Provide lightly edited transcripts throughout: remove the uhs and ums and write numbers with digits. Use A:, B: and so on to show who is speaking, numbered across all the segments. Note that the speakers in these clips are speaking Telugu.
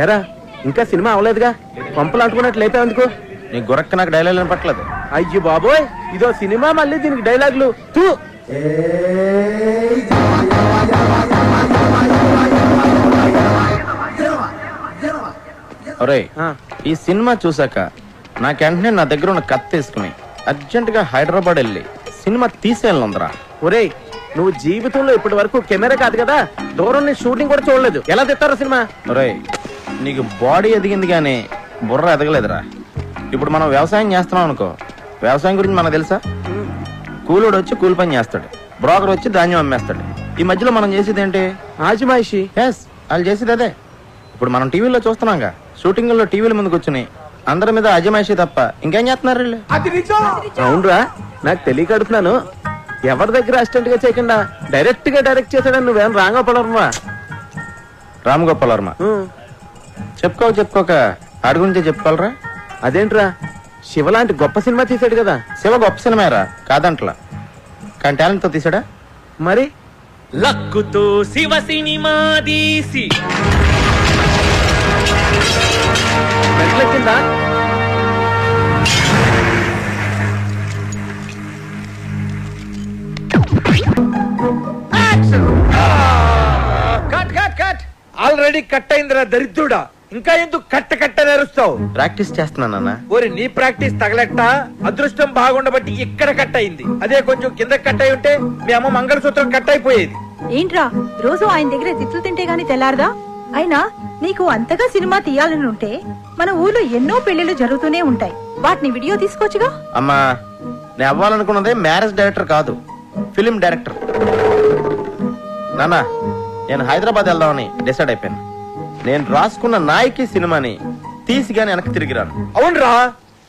A: ఏరా ఇంకా సినిమా అవలేదుగా, పంపలు అంటుకున్నట్లు లేపే ఎందుకు?
B: నీ గురక్క నాకు డైలాగ్ పట్టలేదు.
A: అయ్యో బాబోయ్, ఇదో సినిమా మళ్ళీ దీనికి డైలాగులు తూ.
B: ఒరే, ఈ సినిమా చూసాక నాకు వెంటనే నా దగ్గర ఉన్న కత్తి తీసుకుని అర్జెంట్ గా హైదరాబాద్ వెళ్ళి సినిమా తీసేయాలందరా.
A: ఒరేయ్, నువ్వు జీవితంలో ఇప్పటి వరకు కెమెరా కాదు కదా, దూరం నుంచి షూటింగ్ కూడా చూడలేదు, ఎలా తెస్తారో సినిమా?
B: ఒరే, నీకు బాడీ ఎదిగింది కానీ బుర్ర ఎదగలేదురా. ఇప్పుడు మనం వ్యవసాయం చేస్తున్నాం అనుకో, వ్యవసాయం గురించి మనకు తెలుసా? కూలోడు వచ్చి కూలి పని చేస్తాడు, బ్రోకర్ వచ్చి ధాన్యం అమ్మేస్తాడు. ఈ మధ్యలో మనం చేసేది ఏంటి?
A: ఆజిమాయిషి.
B: ఎస్, వాళ్ళు చేసేది అదే. ఇప్పుడు మనం టీవీలో చూస్తున్నాంగా, షూటింగ్ లో టీవీల ముందుకు వచ్చి అందరి మీద అజమాయిషి తప్ప ఇంకేం చేస్తున్నారు వీళ్ళు?
A: అవునరా, నాకు తెలియక అడుగుతున్నాను. ఎవరి దగ్గర అసిస్టెంట్ గా చేయకుండా డైరెక్ట్ గా డైరెక్ట్ చేశాడని నువ్వేం రాంగోపాల్ వర్మ?
B: రామ్ వర్మ చెప్పుకోక ఆడి గురించే చెప్పుకోవాలరా.
A: అదేంట్రా, శివ లాంటి గొప్ప సినిమా తీసాడు కదా.
B: శివ గొప్ప సినిమారా కాదంట్లా, కానీ టాలెంట్ తో తీసాడా.
A: మరి
C: లక్కుతో శివ సినిమా తీసి
A: మెట్లెక్కిందా?
D: ఆల్రెడీ కట్ అయిందిరా దరిద్రుడా, ఇంకా ఎందుకు కట్ట నేరుస్తావు?
B: ప్రాక్టీస్ చేస్తున్నానన్నా.
D: ఓరి నీ ప్రాక్టీస్ తగలెట్ట, అదృష్టం బాగుండబట్టి ఇక్కడ కట్ అయింది. అదే కొంచెం కింద కట్ అయి ఉంటే మీ అమ్మ మంగళసూత్రం కట్ అయిపోయేది.
E: ఏంట్రా రోజు ఆయన దగ్గర తిట్లు తింటే గాని తెల్లారదా? అయినా నీకు అంతగా సినిమా తీయాలని ఉంటే మన ఊర్లో ఎన్నో పెళ్లిళ్ళు జరుగుతూనే ఉంటాయి, వాటిని వీడియో తీసుకోవచ్చుగా.
B: అమ్మా, నేను అవ్వాలనుకున్నదే మ్యారేజ్ డైరెక్టర్ కాదు, ఫిలిం డైరెక్టర్. నాన్న, నేను హైదరాబాద్ వెళ్దామని డిసైడ్ అయిపోయాను. నేను రాసుకున్న నాయకి సినిమాని తీసి గాని వెనక్కి తిరిగిరాను.
D: అవునరా,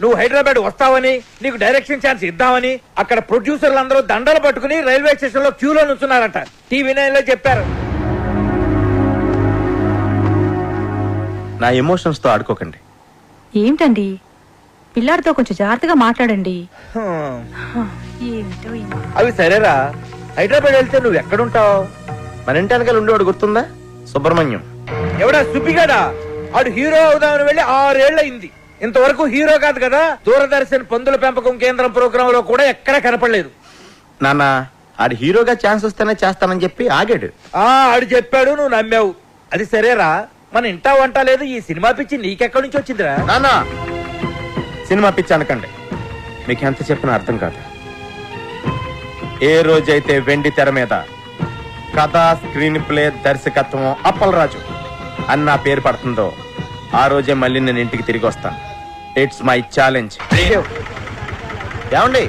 D: నువ్వు హైదరాబాద్ వస్తావని, నీకు డైరెక్షన్ ఛాన్స్ ఇద్దామని అక్కడ ప్రొడ్యూసర్లు అందరూ దండలు పట్టుకుని రైల్వే స్టేషన్ లో క్యూలో నుంచున్నారట. టీవీ 9 లో చెప్పారు.
B: నా ఎమోషన్స్ తో ఆడుకోకండి.
E: ఏంటండి, పిల్లాడితో కొంచెం జాగ్రత్తగా మాట్లాడండి.
D: అవి సరేరా, హైదరాబాద్ వెళ్తే నువ్వు ఎక్కడుంటావు?
B: మన ఇంటి వెనకాల ఉండేవాడు గుర్తుందా? సుబ్రహ్మణ్యం.
D: ఎవడా సుబ్బిగాడా? ఆడు హీరో అవుదామని వెళ్ళి 6 ఏళ్ళు అయింది. ఇంతవరకు హీరో కాదు కదా, దూరదర్శన్ పందుల పెంపకం కేంద్రం ప్రోగ్రామ్ లో కూడా ఎక్కడా కనపడలేదు.
B: నాన్న, ఆడు హీరోగా ఛాన్స్ వస్తేనే చేస్తానని చెప్పి ఆగాడు.
D: ఆడు చెప్పాడు, నువ్వు నమ్మావు. అది సరేరా, మన ఇంటా వంట లేదు, ఈ సినిమా పిచ్చి నీకెక్కడి నుంచి వచ్చిందిరా?
B: నాన్న, సినిమా పిచ్చి అనకండి, మీకు ఎంత చెప్పినా అర్థం కాదు. ఏ రోజైతే వెండి తెర మీద కథ, స్క్రీన్ ప్లే, దర్శకత్వం అప్పలరాజు అని నా పేరు పడుతుందో ఆ రోజే మళ్ళీ నేను ఇంటికి తిరిగి వస్తాను. It's my challenge. ఏమండి,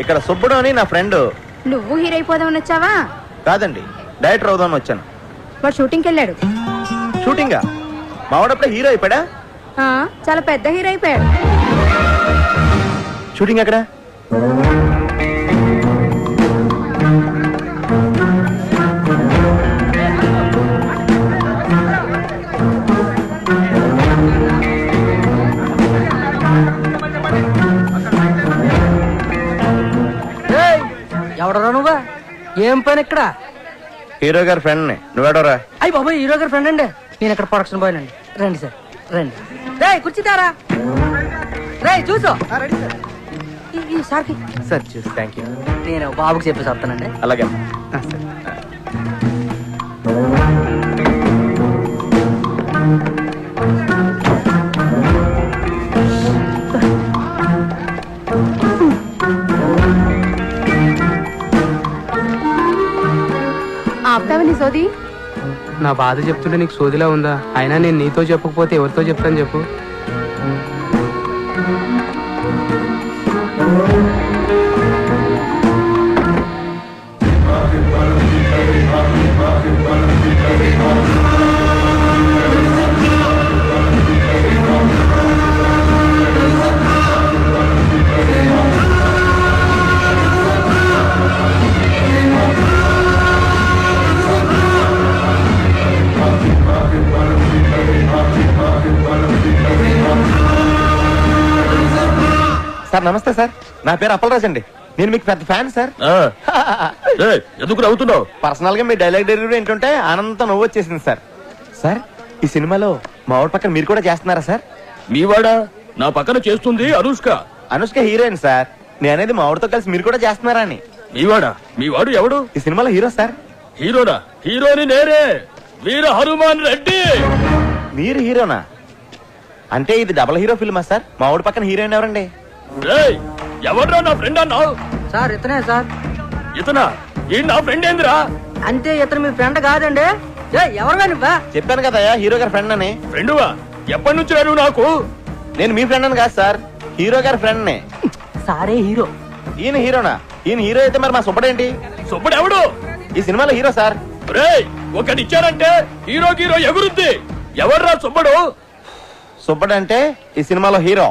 B: ఇక్కడ సుబ్బుడు అని నా ఫ్రెండ్.
F: నువ్వు హీరో అయిపోదామని వచ్చావా?
B: కాదండి, డైరెక్టర్ అవుదామని వచ్చాను.
F: వాడు షూటింగ్కి వెళ్ళాడు.
B: షూటింగా? మావాడప్పుడే హీరో అయిపోయాడా?
F: చాలా పెద్ద హీరో అయిపోయాడు.
B: షూటింగ్ ఎక్కడ?
G: ఎవడరా నువ్వా? ఏం పని ఇక్కడ?
B: హీరో గారి ఫ్రెండ్ ని. నువ్వేడోరా?
G: అయ్యి బాబాయ్, హీరో గారి ఫ్రెండ్ అండి. నేను ఇక్కడ ప్రొడక్షన్ బాయ్ అండి. రండి సార్, రండి. రే కూర్చుతారా? రే చూసు సార్కి
B: సార్ చూసి థ్యాంక్ యూ.
G: నేను బాబుకి చెప్పేసి వస్తానండి.
B: అలాగే.
F: ఆపుతావని సోది?
H: నా బాధ చెప్తుంటే నీకు సోదిలా ఉందా? అయినా నేను నీతో చెప్పకపోతే ఎవరితో చెప్తాను చెప్పు?
B: సార్ నమస్తే సార్, నా పేరు అప్పలరాజ్ అండి. నేను మీకు పెద్ద ఫ్యాన్ సార్.
C: ఎందుకు నవ్వుతున్నావు?
B: పర్సనల్ గా మీ డైలాగ్ డెలివరీ ఏంటంటే ఆనందంతో నవ్వు వచ్చేసింది సార్. సార్ ఈ సినిమాలో మా ఊరి పక్కన మీరు కూడా చేస్తున్నారా సార్?
C: మీవాడా? నా పక్కన చేస్తుంది అనుష్క.
B: Anushka heroine sir. నేను అనేది మా ఊరితో కలిసి మీరు కూడా చేస్తున్నారా అని.
C: మీవాడా? మీవాడు ఎవడు?
B: ఈ సినిమాలో హీరో సార్.
C: హీరోనా? హీరోని నేనే, వీర హనుమాన్ రెడ్డి.
B: మీరు హీరోనా? అంటే ఇది డబుల్ హీరో ఫిల్మా సార్? మా ఊరి పక్కన హీరోయిన్ ఎవరండి?
C: రేయ్, ఎవడ్రా నా ఫ్రెండ్ అన్నావు?
G: సార్ ఇతనే సార్.
C: ఇతనా? ఈ నా ఫ్రెండ్ ఏందిరా?
G: అంటే ఇతను మీ ఫ్రెండ్ కాదండి. ఎవరు నువ్వా?
B: చెప్పాను కదా హీరో గారి ఫ్రెండ్ అని.
C: ఫ్రెండువా? ఎప్పటి నుంచి రాడు నాకు?
B: నేను మీ ఫ్రెండ్ అని కాదు సార్, హీరో గారి ఫ్రెండ్ నే.
G: సారే హీరో.
B: ఈయన హీరోనా? ఈయన హీరో అయితే మరి మా సుబ్బడేంటి?
C: సుబ్బడు ఎవడు?
B: ఈ సినిమాలో హీరో సార్.
C: రేయ్, ఒకటిచ్చారంటే హీరో హీరో ఎగురుద్ది. ఎవర్రా సుబ్బడు?
B: సుబ్బడు అంటే ఈ సినిమాలో హీరో.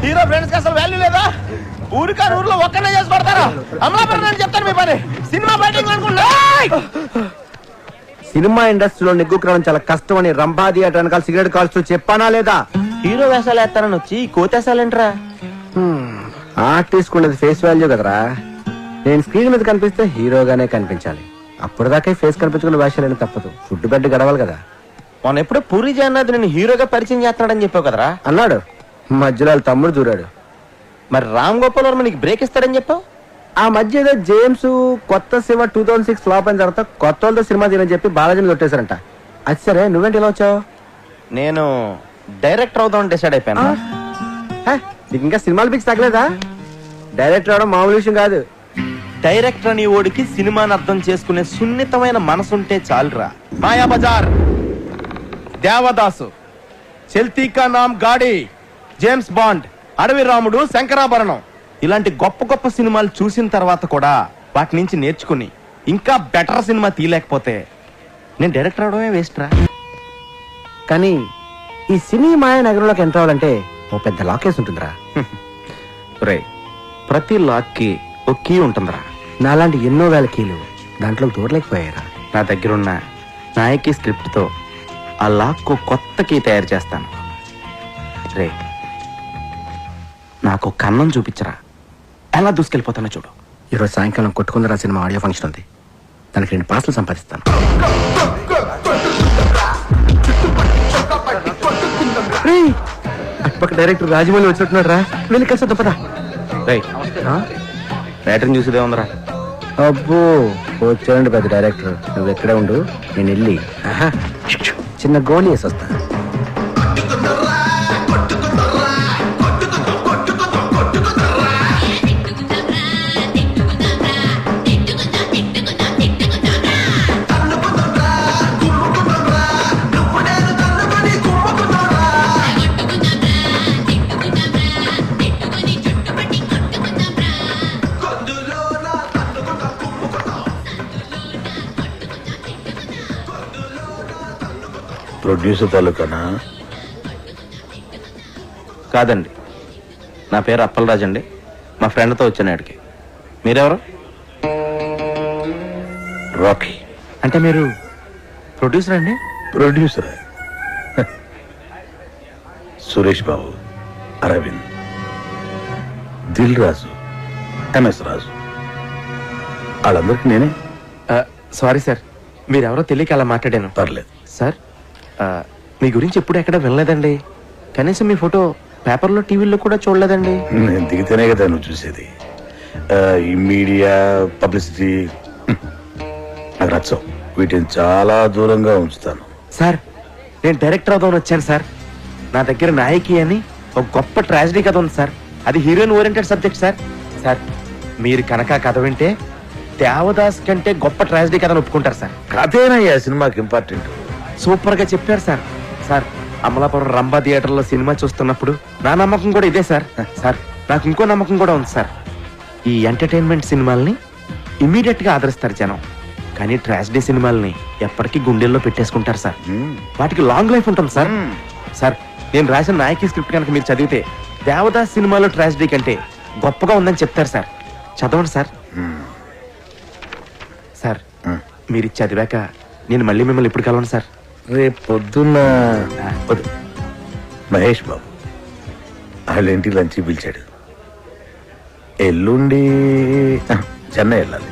B: హీరో ఫ్రెండ్స్ కి అసలు వాల్యూ లేదా? ఊరికారు ఊర్లో ఒక్కనే చేసి పడతారా? అమలాపురం చెప్తాను మీ పని. సినిమా బయటింగ్ అనుకుంటా.
A: సినిమా ఇండస్ట్రీలో నిగ్గుకరం చాలా కష్టం అని రంభా థియేటర్ వెనకాల సిగరెట్ కాల్స్తూ చెప్పానా లేదా?
B: హీరో వేషాలు వేస్తానని వచ్చి కోతేసాలేంట్రా?
A: ఆర్టిస్ట్ ఉండేది ఫేస్ వాల్యూ కదరా. నేను స్క్రీన్ మీద కనిపిస్తే హీరోగానే కనిపించాలి. అప్పుడు దాకా ఫేస్ కనిపించుకున్న వేషాలని తప్పదు. ఫుడ్ బెడ్ గడవాలి కదా.
B: మొన్న ఎప్పుడో పూరి జగన్నాథ్ నేను హీరోగా పరిచయం చేస్తున్నాడని చెప్పావు కదరా?
A: అన్నాడు. మధ్యలో వాళ్ళ తమ్ముడు దూరాడు.
B: మరి రామ్ గోపాల్ వర్మ నీకు బ్రేక్ ఇస్తాడని చెప్పావు.
A: ఆ మధ్య ఏదో జేమ్స్ కొత్త శివ 2006 ఫ్లాప్ అయిన తర్వాత కొత్త వాళ్ళతో సినిమా తీరని చెప్పి బాలాజీని కొట్టేశారంట. అది సరే, నువ్వేంటి ఇలా వచ్చావు?
B: నేను డైరెక్టర్ అవుదామని డిసైడ్ అయిపోయాను.
A: నీకు ఇంకా సినిమాలు పిక్స్ తగ్గలేదా? డైరెక్టర్ అవడం మామూలు విషయం కాదు.
B: డైరెక్టర్ అని ఓడికి సినిమాని అర్థం చేసుకునే సున్నితమైన మనసుంటే చాలురా. మాయా బజార్, దేవదాసు, చల్తీ కా నామ్ గాడి, జేమ్స్ బాండ్, అడవి రాముడు, శంకరాభరణం ఇలాంటి గొప్ప గొప్ప సినిమాలు చూసిన తర్వాత కూడా వాటి నుంచి నేర్చుకుని ఇంకా బెటర్ సినిమా తీయలేకపోతే నేను డైరెక్టర్ అవడమే వేస్ట్ రా.
A: కానీ ఈ సినీ మాయ నగరంలోకి ఎంటర్ అవ్వాలంటే ఓ పెద్ద లాకేస్ ఉంటుందిరా.
B: రే, ప్రతి లాక్ కి ఒక కీ ఉంటుందిరా.
A: నాలాంటి ఎన్నో వేల కీలు దాంట్లో దూరలేకపోయారా.
B: నా దగ్గరున్న నాయకి స్క్రిప్ట్ తో ఆ లాక్ కు కొత్త కీ తయారు చేస్తాను. రే, నాకు కన్నం చూపించరా, ఎలా దూసుకెళ్ళిపోతానో చూడు.
A: ఈరోజు సాయంకాలం కొట్టుకుందరా సినిమా ఆడియో ఫంక్షన్ ఉంది. దానికి 2 పార్సలు సంపాదిస్తాను. అటుపక్క డైరెక్టర్ రాజమౌళి వచ్చినట్టున్నాడు రా. వెళ్ళి కలిసి తప్పదా?
B: బ్యాటరీని చూసేదే ఉందరా.
A: అబ్బో, వచ్చాడండి పెద్ద డైరెక్టర్. నువ్వు ఎక్కడే ఉండు, నేను వెళ్ళి చిన్న గోళీ వేసి వస్తా.
I: ప్రొడ్యూసర్ తాలూకానా?
B: కాదండి, నా పేరు అప్పలరాజ్ అండి. మా ఫ్రెండ్తో వచ్చాను ఇక్కడికి. మీరెవరు?
I: రాకీ.
B: అంటే మీరు ప్రొడ్యూసర్ అండి?
I: ప్రొడ్యూసర్ సురేష్ బాబు, అరవింద్, దిల్ రాజు, ఎంఎస్ రాజు, వాళ్ళందరికీ నేనే.
B: సారీ సార్, మీరెవరో తెలియక అలా మాట్లాడాను.
I: పర్లేదు
B: సార్, మీ గురించి ఎప్పుడు ఎక్కడ వినలేదండి. కనీసం మీ ఫోటో పేపర్లో టీవీలో కూడా చూడలేదండి.
I: నేను దిగితేనే కదా నువ్వు చూసేది. ఈ మీడియా పబ్లిసిటీ నాకు నచ్చవు. వీటిని చాలా దూరంగా ఉంచుతాను.
B: సార్, నేను డైరెక్టర్ అవుదామని వచ్చాను సార్. నా దగ్గర నాయకి అని ఒక గొప్ప ట్రాజడీ కథ ఉంది సార్. అది heroine oriented subject sir. Sir, మీరు కనుక కథ వింటే దేవదాస్ కంటే గొప్ప ట్రాజడీ కథను ఒప్పుకుంటారు సార్.
I: కథేనయ్యా సినిమాకి ఇంపార్టెంట్.
B: సూపర్ గా చెప్పారు sir. Sir, Amalapuram Rambha theatre లో సినిమా చూస్తున్నప్పుడు నా నమ్మకం కూడా ఇదే సార్. సార్, నాకు ఇంకో నమ్మకం కూడా ఉంది సార్. ఈ ఎంటర్టైన్మెంట్ సినిమాల్ని ఇమీడియట్ గా ఆదరిస్తారు జనం, కానీ ట్రాజడీ సినిమాల్ని ఎప్పటికీ గుండెల్లో పెట్టేసుకుంటారు సార్. వాటికి లాంగ్ లైఫ్ ఉంటుంది సార్. సార్, నేను రాసిన నాయకి స్క్రిప్ట్ కనుక మీరు చదివితే దేవదాస్ సినిమాలో ట్రాజడీ కంటే గొప్పగా ఉందని చెప్తారు సార్. చదవండి సార్. సార్, మీరు చదివాక నేను మళ్ళీ మిమ్మల్ని ఎప్పుడు కలవను సార్.
I: రేపు పొద్దున్న వద్దు. మహేష్ బాబు వాళ్ళ ఇంటికి లంచ్ పిలిచాడు. ఎల్లుండి చెన్నై వెళ్ళాలి.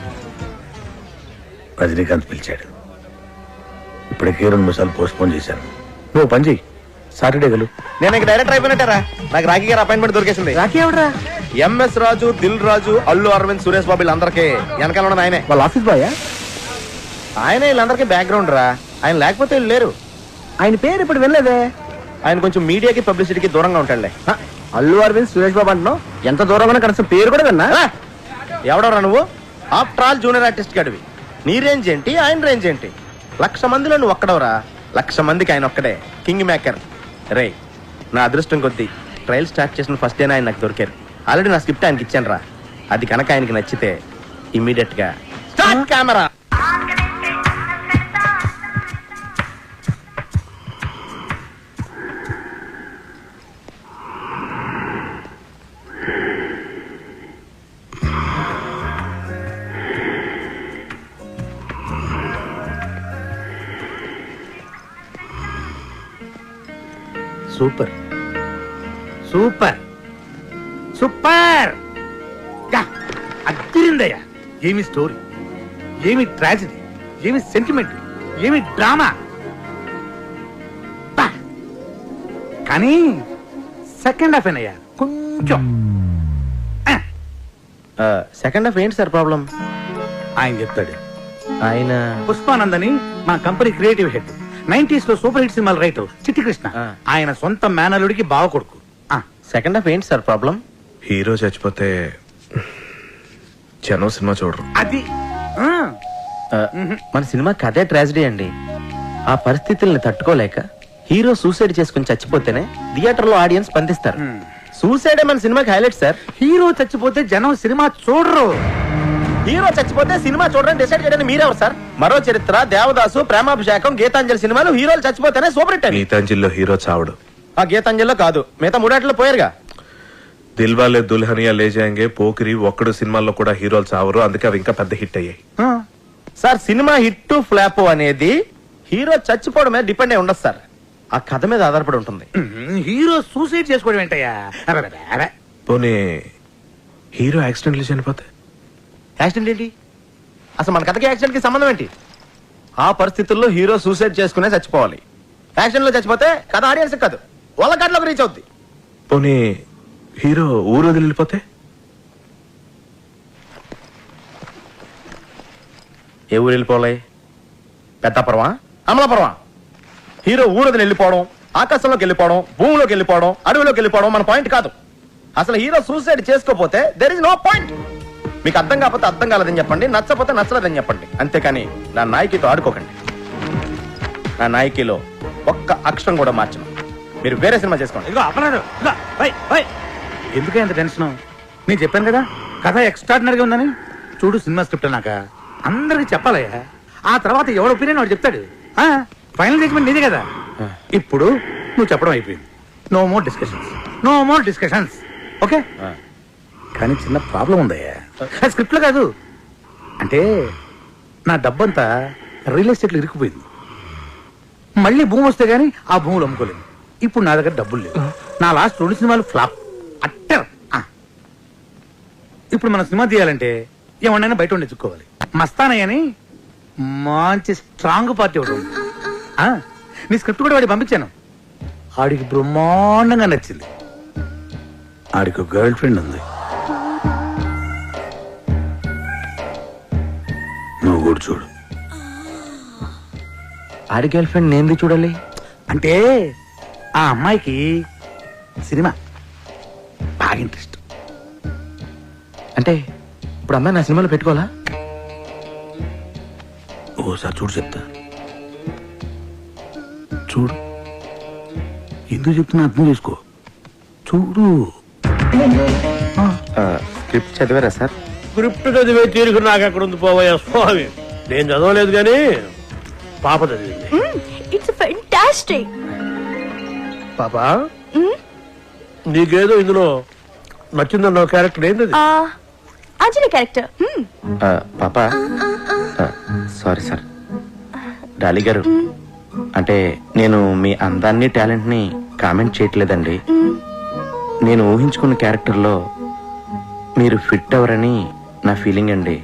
I: రజనీకాంత్ పిలిచాడు. ఇప్పటికే 2 నిమిషాలు పోస్ట్ పోన్ చేశాను. నువ్వు పని చెయ్యి, సాటర్డే గలు.
B: నేను ఇక డైరెక్టర్ అయిపోయినట్టారా? నాకు రాఖీ గారు అపాయింట్మెంట్ దొరికేసింది.
G: రాఖీ ఎవడరా?
B: ఎంఎస్ రాజు, దిల్ రాజు, అల్లు అరవింద్, సురేష్ బాబు వీళ్ళందరికీ వెనకాల ఉన్నది ఆయనే.
A: వాళ్ళ ఆఫీస్ బాయ్.
B: ఆయనే వీళ్ళందరికీ బ్యాక్గ్రౌండ్ రా. ఆయన లేకపోతే వీళ్ళు లేరు.
A: ఆయన పేరు ఇప్పుడు వెళ్ళలేదే.
B: ఆయన కొంచెం మీడియాకి పబ్లిసిటీకి దూరంగా ఉంటాడులే.
A: అల్లు అరవింద్, సురేష్ బాబు అంటున్నావు. ఎంత దూరంగా కనీసం పేరు కూడా విన్నా.
B: ఎవడరా నువ్వు? ఆఫ్టర్ ఆల్ జూనియర్ ఆర్టిస్ట్ గడివి. నీ రేంజ్ ఏంటి, ఆయన రేంజ్ ఏంటి? 1,00,000 మందిలో నువ్వు ఒక్కడవరా. 1,00,000 మందికి ఆయన ఒక్కడే కింగ్ మేకర్. రే, నా అదృష్టం కొద్దీ ట్రయల్ స్టార్ట్ చేసిన ఫస్ట్ డే ఆయన నాకు దొరికారు. ఆల్రెడీ నా స్క్రిప్ట్ ఆయనకి ఇచ్చాను రా. అది కనుక ఆయనకి నచ్చితే ఇమీడియట్ గా start camera.
I: Super super super. అదిరిందయ్యా. ఏమి స్టోరీ, ఏమి ట్రాజడీ, ఏమి సెంటిమెంట్, ఏమి డ్రామా. కానీ సెకండ్ హాఫ్ ఏనయ్యా కొంచెం.
B: సెకండ్ హాఫ్ ఏంటి సార్ ప్రాబ్లం?
I: ఆయన చెప్తాడు.
B: ఆయన
I: పుష్పానందని మా కంపెనీ క్రియేటివ్ హెడ్. 90s లో సూపర్ హిట్ సినిమాలు రైటర్ చిట్టి కృష్ణ. ఆయన సొంత మేనలుడికి బావ కొడుకు.
B: సెకండ్ హాఫ్ ఏంటి సార్ ప్రాబ్లం?
J: హీరో చచ్చిపోతే జనం సినిమా చూడరు.
I: అది
B: మన సినిమా కథే ట్రాజడీ అండి. ఆ పరిస్థితుల్ని తట్టుకోలేక హీరో సూసైడ్ చేసుకుని చచ్చిపోతేనే థియేటర్ లో ఆడియన్స్ స్పందిస్తారు. సూసైడే మన సినిమాకి హైలైట్ సార్.
I: హీరో చచ్చిపోతే జనం సినిమా చూడరు.
B: హీరో చచ్చిపోతే సినిమా చూడడానికి డిసైడ్ చేయడానికి మీరెవరు సార్? మరో చరిత్ర, దేవదాసు, ప్రేమాభిషేకం, గీతాంజలి సినిమాలు హీరోలు చచ్చిపోతేనే సూపర్ హిట్.
J: గీతాంజలిలో హీరో చావడు.
B: ఆ గీతాంజలిలో కాదు, మిగతా 3 పోయారుగా.
J: దిల్వాలే దుల్హనియా లే జాయేంగే, పోకిరి, ఒక్కడు సినిమాల్లో కూడా హీరోలు చావరు. అందుకే అవి ఇంకా పెద్ద హిట్ అయ్యాయి.
B: సార్ సినిమా హిట్ ఫ్లాప్ అనేది హీరో చచ్చిపోవడం మీద డిపెండ్ అయి ఉండదు సార్. ఆ కథ మీద ఆధారపడి ఉంటుంది.
I: హీరో సూసైడ్ చేసుకోవడం ఏంటయ్యా?
J: పోనీ హీరో యాక్సిడెంట్లు చనిపోతే?
B: యాక్సిడెంట్ ఏంటి? అసలు మన కథకి యాక్సిడెంట్ కి సంబంధం ఏంటి? ఆ పరిస్థితుల్లో హీరో సూసైడ్ చేసుకునే చచ్చిపోవాలి. యాక్సిడెంట్ లో చచ్చిపోతే కథ ఆడియన్స్ కాదు, వాళ్ళ కథలోకి రీచ్ అవుద్ది.
J: పోనీ హీరో ఊరు వదిలిపోతే?
B: ఏ ఊరు వెళ్ళిపోవాలి? పెద్దాపురమా, అమలాపురమా? హీరో ఊరు వదిలి వెళ్ళిపోవడం, ఆకాశంలోకి వెళ్ళిపోవడం, భూమిలోకి వెళ్ళిపోవడం, అడవిలోకి వెళ్ళిపోవడం మన పాయింట్ కాదు. అసలు హీరో సూసైడ్ చేసుకోపోతే దెర్ ఇస్ నో పాయింట్. మీకు అర్థం కాకపోతే అర్థం కాలేదని చెప్పండి, నచ్చపోతే నచ్చలేదని చెప్పండి. అంతేకాని నా నాయకితో ఆడుకోకండి. నా నాయకిలో ఒక్క అక్షరం కూడా మార్చను. మీరు వేరే సినిమా చేసుకోండి.
I: ఇదిగో అపరాడు, ఇదిగో, ఓయ్, ఓయ్. ఎందుకే అంత టెన్షన్? నేను చెప్పాను కదా కథ ఎక్స్ట్రాడినరీగా ఉందని. చూడు సినిమా స్క్రిప్ట్ అన్నాక అందరికి చెప్పాలయ్యా. ఆ తర్వాత ఎవడు ఒపీనియన్ వాడు చెప్తాడు. ఫైనల్ జడ్జ్మెంట్ నీదే కదా. ఇప్పుడు నువ్వు చెప్పడం అయిపోయింది. No more discussions, no more discussions. Okay? కానీ చిన్న ప్రాబ్లం ఉందయ్యా. స్క్రిప్ట్ లో కాదు. అంటే నా డబ్బంతా రియల్ ఎస్టేట్లో ఇరుక్కుపోయింది. మళ్ళీ భూమి వస్తే గానీ ఆ భూములు అమ్ముకోలేదు. ఇప్పుడు నా దగ్గర డబ్బులు లేవు. నా లాస్ట్ 2 సినిమాలు ఫ్లాప్ అట్టర్. ఇప్పుడు మన సినిమా తీయాలంటే ఏమన్నా బయట ఉండి ఎత్తుక్కోవాలి. మస్తానయ్య అని మంచి స్ట్రాంగ్ పార్టీ ఒకటి ఉంది. నీ స్క్రిప్ట్ కూడా వాడికి పంపించాను. ఆడికి బ్రహ్మాండంగా నచ్చింది. ఆడికి గర్ల్ ఫ్రెండ్ ఉంది. నువ్వు కూడా చూడు.
B: ఆడి గర్ల్ ఫ్రెండ్ నేను చూడాలి
I: అంటే ఆ అమ్మాయికి సినిమా బాగా ఇంట్రెస్ట్.
B: అంటే ఇప్పుడు అమ్మాయి నా సినిమాలో పెట్టుకోవాలా?
I: ఓసారి చూడు చెప్తా. చూడు, ఎందుకు చెప్తున్నా అర్థం చేసుకో. చూడు.
B: స్క్రిప్ట్ చదివారా సార్?
C: స్క్రిప్ట్ చదివే తీరుకు నాకు ఎక్కడ ఉంది పోవయ్యా స్వామి. నేను చదవలేదు కానీ పాప చదివింది.
F: It's fantastic.
C: పాపా, నీకేదో ఇందులో నచ్చిందన్న క్యారెక్టర్ ఏంది?
F: అంజలి క్యారెక్టర్.
B: పాపా, సారీ సార్. డాలి గారు అంటే నేను మీ అందాన్ని టాలెంట్ని కామెంట్ చేయట్లేదండి. నేను ఊహించుకున్న క్యారెక్టర్లో మీరు ఫిట్ అవరని నా ఫీలింగ్ అండి.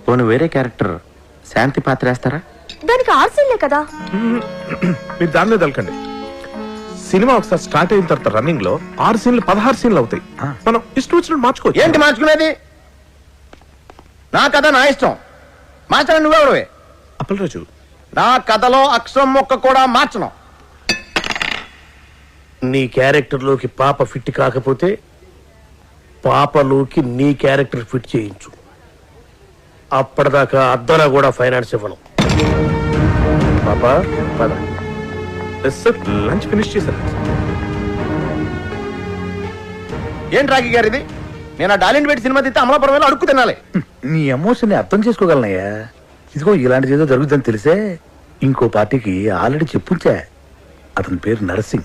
B: పోను వేరే క్యారెక్టర్ శాంతి పాత్ర వేస్తారా?
F: దానికి ఆర్సీలే కదా.
J: మీరు దాన్నే తలకండి. సినిమా ఒకసారి స్టార్ట్ అయిన తర్వాత రన్నింగ్ లో 6 సీన్లు 16 సీన్లు అవుతాయి. మనం ఇష్టం వచ్చినట్టు మార్చుకోవచ్చు.
B: ఏంటి మార్చుకునేది? నా కథ నా ఇష్టం, మార్చడం నువ్వెవడవే?
J: అప్పలరాజు,
B: నా కథలో అక్షరం మొక్క కూడా మార్చను.
C: నీ క్యారెక్టర్ లోకి పాప ఫిట్ కాకపోతే పాపలోకి నీ క్యారెక్టర్ ఫిట్ చేయించు. అప్పటిదాకా అద్దరా కూడా ఫైనాన్స్ ఇవ్వను. పాప పద.
J: సార్ లంచ్ ఫినిష్ చేశారు.
B: ఏంటి రాఖీ గారు ఇది? నేను ఆ డాలిండ్ పెట్టి సినిమా తీస్తే అమలాపురం వెళ్ళి అడుక్కు తినాలి.
I: నీ ఎమోషన్ ని అర్థం చేసుకోగలనయ్యా. ఇదిగో ఇలాంటిది ఏదో జరుగుతుందని తెలిసే ఇంకో పార్టీకి ఆల్రెడీ చెప్పుంచా. అతని పేరు నరసింగ్.